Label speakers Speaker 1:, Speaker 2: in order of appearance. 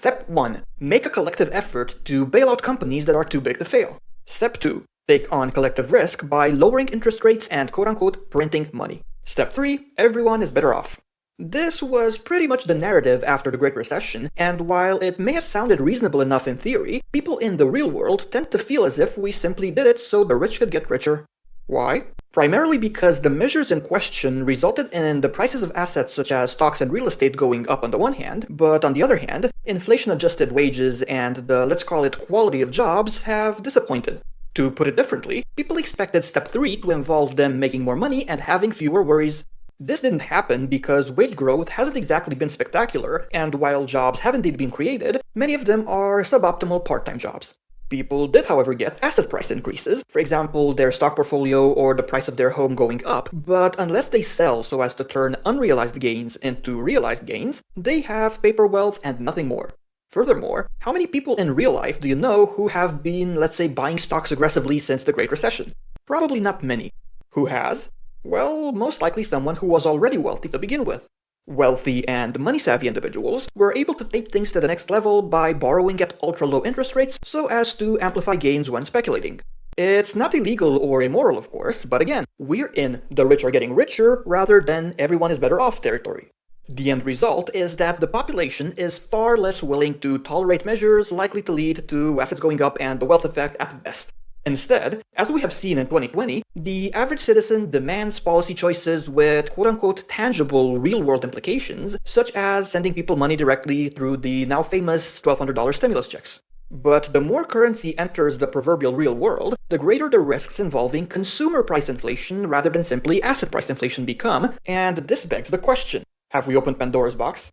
Speaker 1: Step 1. Make a collective effort to bail out companies that are too big to fail. Step 2. Take on collective risk by lowering interest rates and quote-unquote printing money. Step 3. Everyone is better off. This was pretty much the narrative after the Great Recession, and while it may have sounded reasonable enough in theory, people in the real world tend to feel as if we simply did it so the rich could get richer. Why? Primarily because the measures in question resulted in the prices of assets such as stocks and real estate going up on the one hand, but on the other hand, inflation-adjusted wages and the, let's call it, quality of jobs have disappointed. To put it differently, people expected Step 3 to involve them making more money and having fewer worries. This didn't happen because wage growth hasn't exactly been spectacular, and while jobs have indeed been created, many of them are suboptimal part-time jobs. People did, however, get asset price increases, for example, their stock portfolio or the price of their home going up, but unless they sell so as to turn unrealized gains into realized gains, they have paper wealth and nothing more. Furthermore, how many people in real life do you know who have been, let's say, buying stocks aggressively since the Great Recession? Probably not many. Who has? Well, most likely someone who was already wealthy to begin with. Wealthy and money-savvy individuals were able to take things to the next level by borrowing at ultra-low interest rates so as to amplify gains when speculating. It's not illegal or immoral, of course, but again, we're in the rich are getting richer rather than everyone is better off territory. The end result is that the population is far less willing to tolerate measures likely to lead to assets going up and the wealth effect at best. Instead, as we have seen in 2020, the average citizen demands policy choices with quote-unquote tangible real-world implications, such as sending people money directly through the now famous $1,200 stimulus checks. But the more currency enters the proverbial real world, the greater the risks involving consumer price inflation rather than simply asset price inflation become, and this begs the question: have we opened Pandora's box?